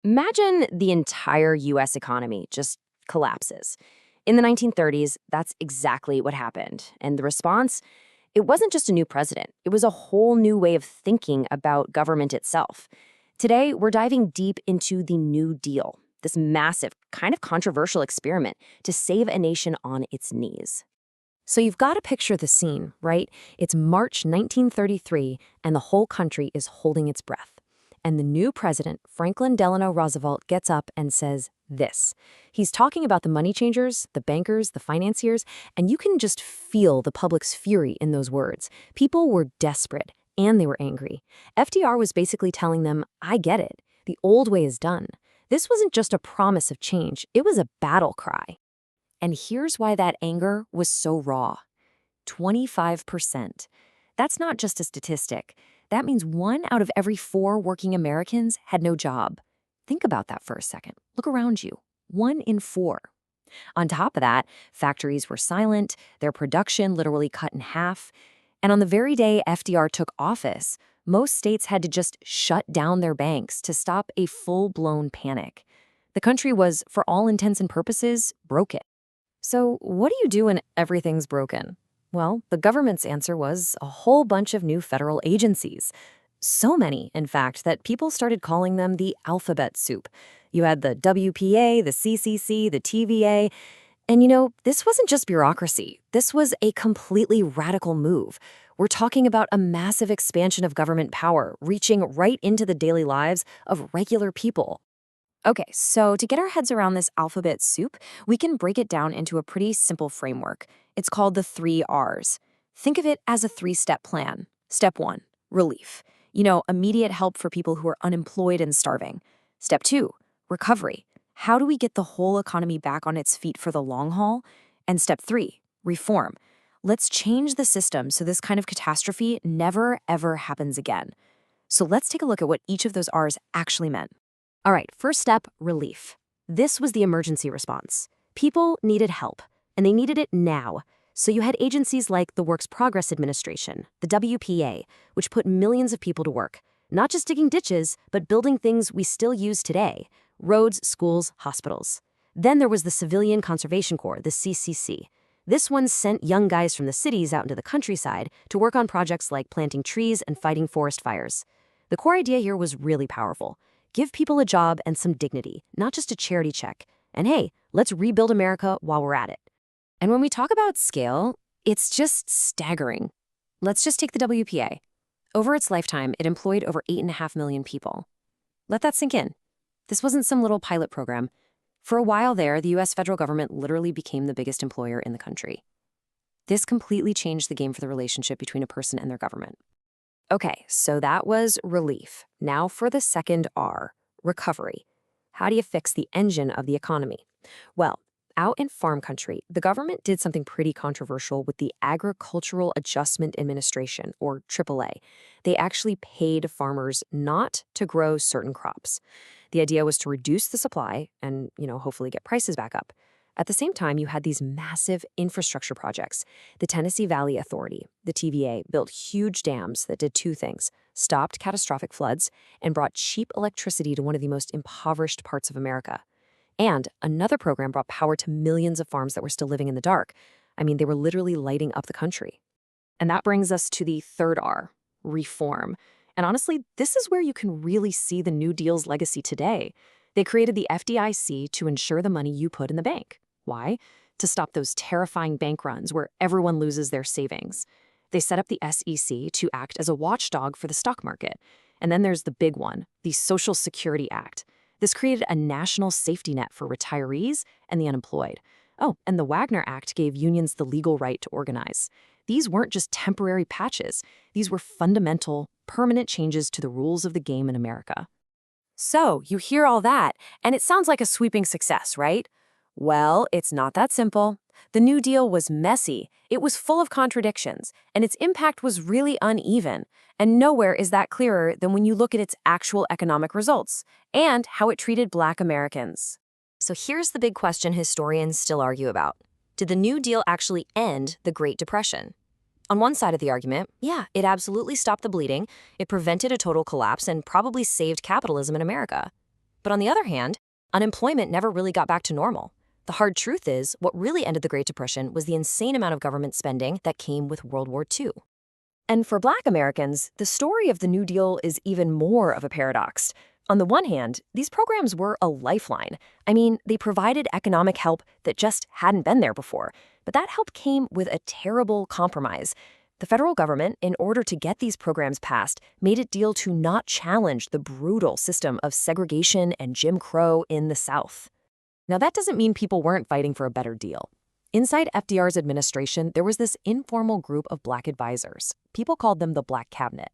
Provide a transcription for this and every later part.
Imagine the entire US economy just collapses. In the 1930s, that's exactly what happened. And the response, it wasn't just a new president, it was a whole new way of thinking about government itself. Today, we're diving deep into the New Deal, this massive, kind of controversial experiment to save a nation on its knees. So you've got to picture the scene, right? It's March 1933, and the whole country is holding its breath. And the new president, Franklin Delano Roosevelt, gets up and says this. He's talking about the money changers, the bankers, the financiers, and you can just feel the public's fury in those words. People were desperate, and they were angry. FDR was basically telling them, I get it. The old way is done. This wasn't just a promise of change, it was a battle cry. And here's why that anger was so raw. 25%. That's not just a statistic. That means 1 out of every 4 working Americans had no job. Think about that for a second. Look around you. 1 in 4. On top of that, factories were silent, their production literally cut in half. And on the very day FDR took office, most states had to just shut down their banks to stop a full-blown panic. The country was, for all intents and purposes, broken. So what do you do when everything's broken? Well, the government's answer was a whole bunch of new federal agencies. So many, in fact, that people started calling them the alphabet soup. You had the WPA, the CCC, the TVA. And this wasn't just bureaucracy. This was a completely radical move. We're talking about a massive expansion of government power, reaching right into the daily lives of regular people. Okay, so to get our heads around this alphabet soup, we can break it down into a pretty simple framework. It's called the 3 R's. Think of it as a 3-step plan. Step 1, relief. Immediate help for people who are unemployed and starving. Step 2, recovery. How do we get the whole economy back on its feet for the long haul? And step 3, reform. Let's change the system so this kind of catastrophe never, ever happens again. So let's take a look at what each of those R's actually meant. All right, first step, relief. This was the emergency response. People needed help, and they needed it now. So you had agencies like the Works Progress Administration, the WPA, which put millions of people to work, not just digging ditches, but building things we still use today, roads, schools, hospitals. Then there was the Civilian Conservation Corps, the CCC. This one sent young guys from the cities out into the countryside to work on projects like planting trees and fighting forest fires. The core idea here was really powerful. Give people a job and some dignity, not just a charity check. And hey, let's rebuild America while we're at it. And when we talk about scale, it's just staggering. Let's just take the WPA. Over its lifetime, it employed over 8.5 million people. Let that sink in. This wasn't some little pilot program. For a while there, the US federal government literally became the biggest employer in the country. This completely changed the game for the relationship between a person and their government. Okay, so that was relief. Now for the second R, recovery. How do you fix the engine of the economy? Well, out in farm country, the government did something pretty controversial with the Agricultural Adjustment Administration, or AAA. They actually paid farmers not to grow certain crops. The idea was to reduce the supply and, hopefully get prices back up. At the same time, you had these massive infrastructure projects. The Tennessee Valley Authority, the TVA, built huge dams that did 2 things: stopped catastrophic floods and brought cheap electricity to one of the most impoverished parts of America. And another program brought power to millions of farms that were still living in the dark. I mean, they were literally lighting up the country. And that brings us to the third R, reform. And honestly, this is where you can really see the New Deal's legacy today. They created the FDIC to ensure the money you put in the bank. Why? To stop those terrifying bank runs where everyone loses their savings. They set up the SEC to act as a watchdog for the stock market. And then there's the big one, the Social Security Act. This created a national safety net for retirees and the unemployed. Oh, and the Wagner Act gave unions the legal right to organize. These weren't just temporary patches. These were fundamental, permanent changes to the rules of the game in America. So, you hear all that, and it sounds like a sweeping success, right? Well, it's not that simple. The New Deal was messy, it was full of contradictions, and its impact was really uneven. And nowhere is that clearer than when you look at its actual economic results and how it treated Black Americans. So here's the big question historians still argue about. Did the New Deal actually end the Great Depression? On one side of the argument, yeah, it absolutely stopped the bleeding, it prevented a total collapse, and probably saved capitalism in America. But on the other hand, unemployment never really got back to normal. The hard truth is, what really ended the Great Depression was the insane amount of government spending that came with World War II. And for Black Americans, the story of the New Deal is even more of a paradox. On the one hand, these programs were a lifeline. I mean, they provided economic help that just hadn't been there before. But that help came with a terrible compromise. The federal government, in order to get these programs passed, made it deal to not challenge the brutal system of segregation and Jim Crow in the South. Now, that doesn't mean people weren't fighting for a better deal. Inside FDR's administration, there was this informal group of Black advisors. People called them the Black Cabinet.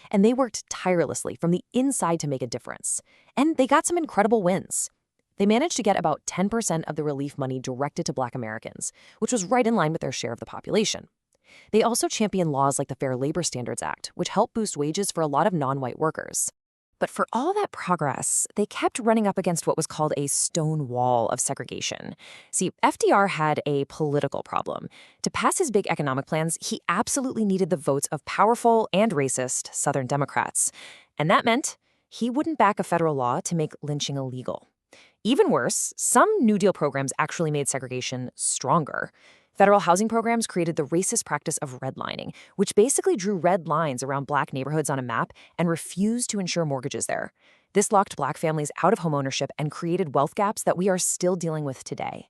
And they worked tirelessly from the inside to make a difference. And they got some incredible wins. They managed to get about 10% of the relief money directed to Black Americans, which was right in line with their share of the population. They also championed laws like the Fair Labor Standards Act, which helped boost wages for a lot of non-white workers. But for all that progress, they kept running up against what was called a stone wall of segregation. See, FDR had a political problem. To pass his big economic plans, he absolutely needed the votes of powerful and racist Southern Democrats. And that meant he wouldn't back a federal law to make lynching illegal. Even worse, some New Deal programs actually made segregation stronger. Federal housing programs created the racist practice of redlining, which basically drew red lines around Black neighborhoods on a map and refused to insure mortgages there. This locked Black families out of homeownership and created wealth gaps that we are still dealing with today.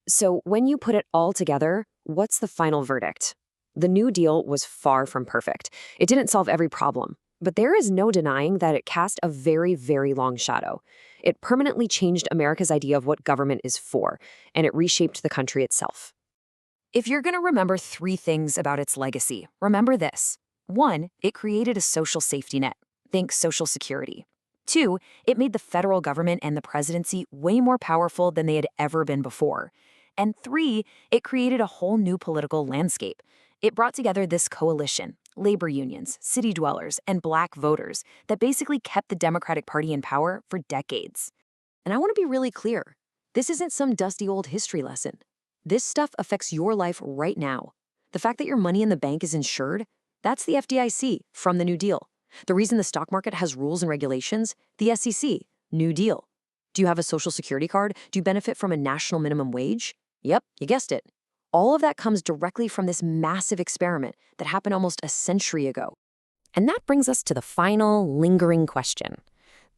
So when you put it all together, what's the final verdict? The New Deal was far from perfect. It didn't solve every problem, but there is no denying that it cast a very, very long shadow. It permanently changed America's idea of what government is for, and it reshaped the country itself. If you're going to remember 3 things about its legacy, remember this. 1, it created a social safety net. Think Social Security. 2, it made the federal government and the presidency way more powerful than they had ever been before. And 3, it created a whole new political landscape. It brought together this coalition, labor unions, city dwellers, and Black voters that basically kept the Democratic Party in power for decades. And I want to be really clear. This isn't some dusty old history lesson. This stuff affects your life right now. The fact that your money in the bank is insured, that's the FDIC from the New Deal. The reason the stock market has rules and regulations, the SEC, New Deal. Do you have a Social Security card? Do you benefit from a national minimum wage? Yep, you guessed it. All of that comes directly from this massive experiment that happened almost a century ago. And that brings us to the final, lingering question.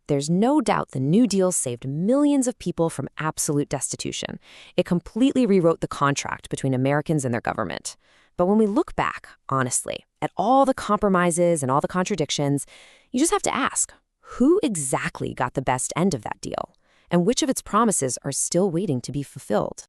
There's no doubt the New Deal saved millions of people from absolute destitution. It completely rewrote the contract between Americans and their government. But when we look back, honestly, at all the compromises and all the contradictions, you just have to ask, who exactly got the best end of that deal? And which of its promises are still waiting to be fulfilled?